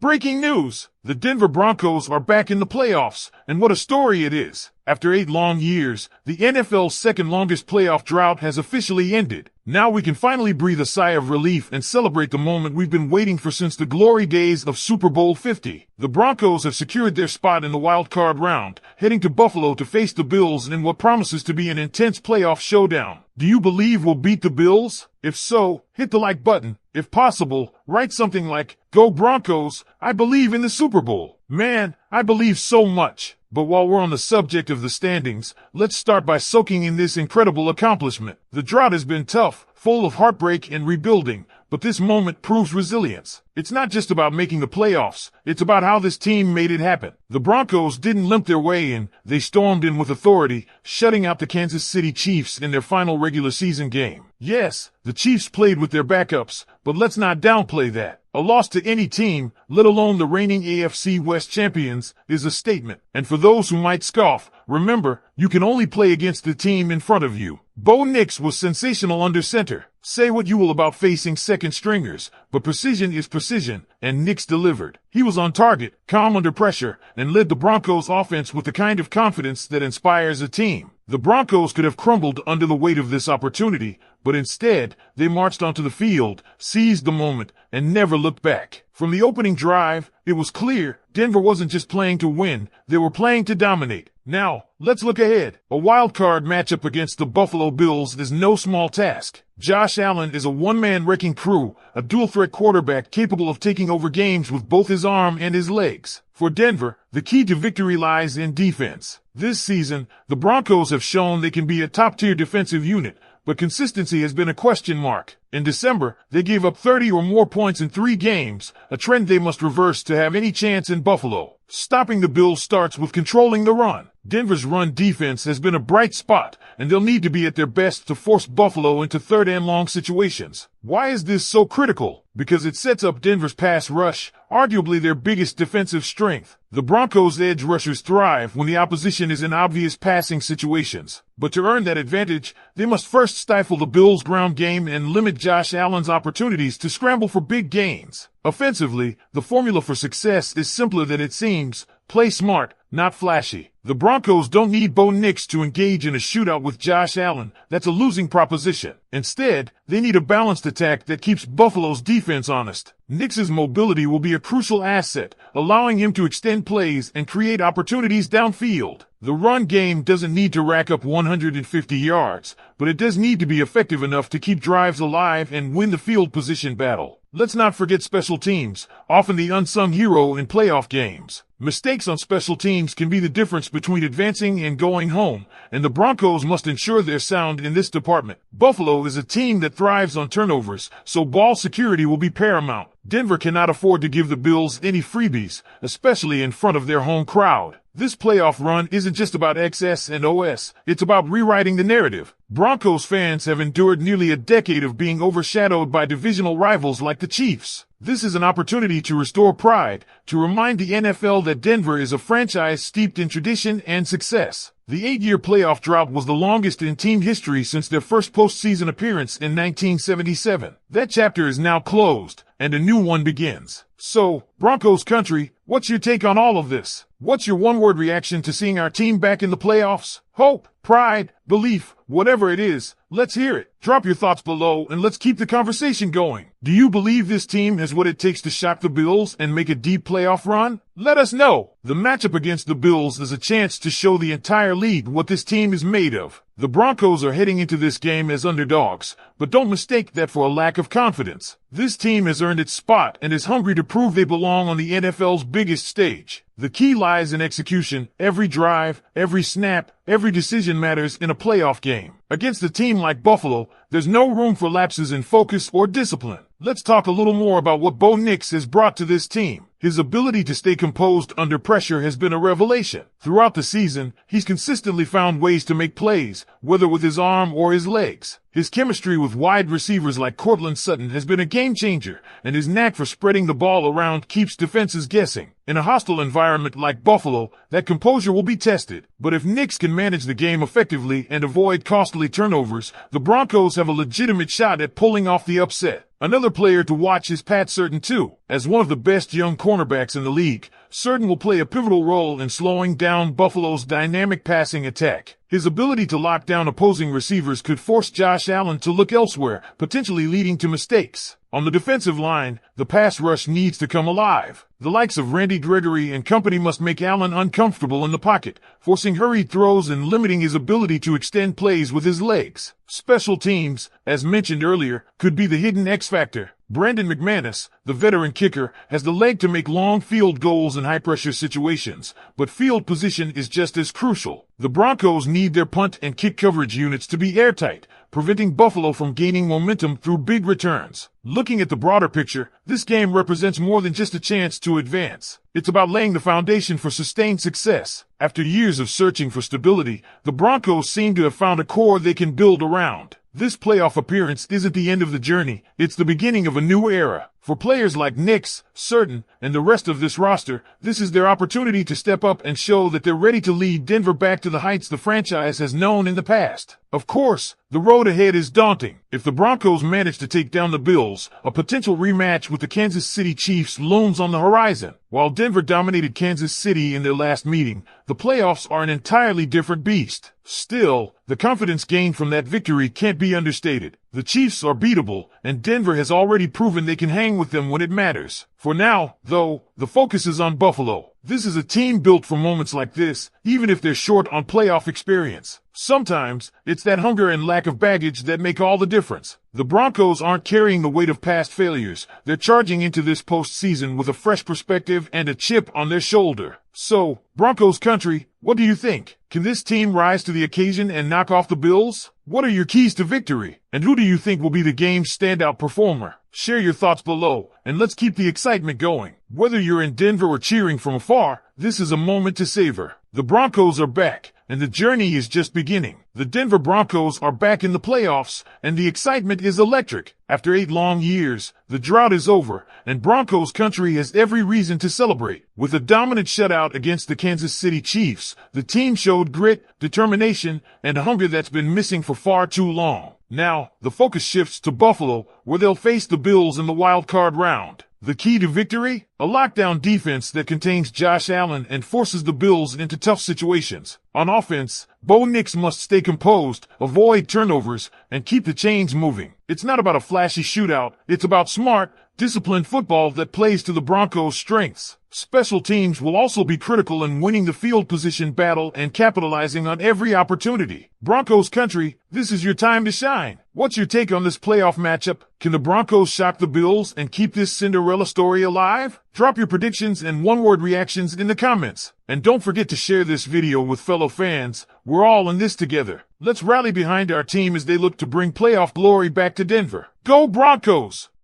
Breaking news! The Denver Broncos are back in the playoffs, and what a story it is. After 8 long years, the NFL's second longest playoff drought has officially ended. Now we can finally breathe a sigh of relief and celebrate the moment we've been waiting for since the glory days of Super Bowl 50. The Broncos have secured their spot in the wild card round, heading to Buffalo to face the Bills in what promises to be an intense playoff showdown. Do you believe we'll beat the Bills? If so, hit the like button. If possible, write something like, "Go Broncos, I believe in the Super Bowl." Man, I believe so much. But while we're on the subject of the standings, let's start by soaking in this incredible accomplishment. The drought has been tough, full of heartbreak and rebuilding, but this moment proves resilience. It's not just about making the playoffs, it's about how this team made it happen. The Broncos didn't limp their way in, they stormed in with authority, shutting out the Kansas City Chiefs in their final regular season game. Yes, the Chiefs played with their backups, but let's not downplay that. A loss to any team, let alone the reigning AFC West champions, is a statement. And for those who might scoff, remember, you can only play against the team in front of you. Bo Nix was sensational under center. Say what you will about facing second stringers, but precision is precision, and Nix delivered. He was on target, calm under pressure, and led the Broncos offense with the kind of confidence that inspires a team. The Broncos could have crumbled under the weight of this opportunity, but instead, they marched onto the field, seized the moment, and never looked back. From the opening drive, it was clear Denver wasn't just playing to win, they were playing to dominate. Now, let's look ahead. A wild card matchup against the Buffalo Bills is no small task. Josh Allen is a one-man wrecking crew, a dual-threat quarterback capable of taking over games with both his arm and his legs. For Denver, the key to victory lies in defense. This season, the Broncos have shown they can be a top-tier defensive unit, but consistency has been a question mark. In December, they gave up 30 or more points in 3 games, a trend they must reverse to have any chance in Buffalo. Stopping the Bills starts with controlling the run. Denver's run defense has been a bright spot, and they'll need to be at their best to force Buffalo into third and long situations. Why is this so critical? Because it sets up Denver's pass rush, arguably their biggest defensive strength. The Broncos' edge rushers thrive when the opposition is in obvious passing situations. But to earn that advantage, they must first stifle the Bills' ground game and limit Josh Allen's opportunities to scramble for big gains. Offensively, the formula for success is simpler than it seems. Play smart, not flashy. The Broncos don't need Bo Nix to engage in a shootout with Josh Allen. That's a losing proposition. Instead, they need a balanced attack that keeps Buffalo's defense honest. Nix's mobility will be a crucial asset, allowing him to extend plays and create opportunities downfield. The run game doesn't need to rack up 150 yards, but it does need to be effective enough to keep drives alive and win the field position battle. Let's not forget special teams, often the unsung hero in playoff games. Mistakes on special teams can be the difference between advancing and going home, and the Broncos must ensure they're sound in this department. Buffalo is a team that thrives on turnovers, so ball security will be paramount. Denver cannot afford to give the Bills any freebies, especially in front of their home crowd. This playoff run isn't just about XS and OS, it's about rewriting the narrative. Broncos fans have endured nearly a decade of being overshadowed by divisional rivals like the Chiefs. This is an opportunity to restore pride, to remind the NFL that Denver is a franchise steeped in tradition and success. The 8-year playoff drought was the longest in team history since their first postseason appearance in 1977. That chapter is now closed, and a new one begins. So, Broncos Country, what's your take on all of this? What's your one-word reaction to seeing our team back in the playoffs? Hope, pride, belief, whatever it is, let's hear it. Drop your thoughts below and let's keep the conversation going. Do you believe this team has what it takes to shock the Bills and make a deep playoff run? Let us know. The matchup against the Bills is a chance to show the entire league what this team is made of. The Broncos are heading into this game as underdogs, but don't mistake that for a lack of confidence. This team has earned its spot and is hungry to prove they belong on the NFL's biggest stage. The key lies in execution. Every drive, every snap, every decision matters in a playoff game. Against a team like Buffalo, there's no room for lapses in focus or discipline. Let's talk a little more about what Bo Nix has brought to this team. His ability to stay composed under pressure has been a revelation. Throughout the season, he's consistently found ways to make plays, whether with his arm or his legs. His chemistry with wide receivers like Courtland Sutton has been a game changer, and his knack for spreading the ball around keeps defenses guessing. In a hostile environment like Buffalo, that composure will be tested. But if Nix can manage the game effectively and avoid costly turnovers, the Broncos have a legitimate shot at pulling off the upset. Another player to watch is Pat Certain too. As one of the best young cornerbacks in the league, Certain will play a pivotal role in slowing down Buffalo's dynamic passing attack. His ability to lock down opposing receivers could force Josh Allen to look elsewhere, potentially leading to mistakes. On the defensive line, the pass rush needs to come alive. The likes of Randy Gregory and company must make Allen uncomfortable in the pocket, forcing hurried throws and limiting his ability to extend plays with his legs. Special teams, as mentioned earlier, could be the hidden X factor. Brandon McManus, the veteran kicker, has the leg to make long field goals in high-pressure situations, but field position is just as crucial. The Broncos need their punt and kick coverage units to be airtight, preventing Buffalo from gaining momentum through big returns. Looking at the broader picture, this game represents more than just a chance to advance. It's about laying the foundation for sustained success. After years of searching for stability, the Broncos seem to have found a core they can build around. This playoff appearance isn't the end of the journey, it's the beginning of a new era. For players like Nix, Certain, and the rest of this roster, this is their opportunity to step up and show that they're ready to lead Denver back to the heights the franchise has known in the past. Of course, the road ahead is daunting. If the Broncos manage to take down the Bills, a potential rematch with the Kansas City Chiefs looms on the horizon. While Denver dominated Kansas City in their last meeting, the playoffs are an entirely different beast. Still, the confidence gained from that victory can't be understated. The Chiefs are beatable, and Denver has already proven they can hang with them when it matters. For now, though, the focus is on Buffalo. This is a team built for moments like this, even if they're short on playoff experience. Sometimes, it's that hunger and lack of baggage that make all the difference. The Broncos aren't carrying the weight of past failures. They're charging into this postseason with a fresh perspective and a chip on their shoulder. So, Broncos Country, what do you think? Can this team rise to the occasion and knock off the Bills? What are your keys to victory? And who do you think will be the game's standout performer? Share your thoughts below, and let's keep the excitement going. Whether you're in Denver or cheering from afar, this is a moment to savor. The Broncos are back, and the journey is just beginning. The Denver Broncos are back in the playoffs, and the excitement is electric. After 8 long years, the drought is over, and Broncos Country has every reason to celebrate. With a dominant shutout against the Kansas City Chiefs, the team showed grit, determination, and a hunger that's been missing for far too long. Now, the focus shifts to Buffalo, where they'll face the Bills in the wild card round. The key to victory? A lockdown defense that contains Josh Allen and forces the Bills into tough situations. On offense, Bo Nix must stay composed, avoid turnovers, and keep the chains moving. It's not about a flashy shootout, it's about smart, disciplined football that plays to the Broncos' strengths. Special teams will also be critical in winning the field position battle and capitalizing on every opportunity. Broncos Country, this is your time to shine. What's your take on this playoff matchup? Can the Broncos shock the Bills and keep this Cinderella story alive? Drop your predictions and one-word reactions in the comments. And don't forget to share this video with fellow fans. We're all in this together. Let's rally behind our team as they look to bring playoff glory back to Denver. Go Broncos!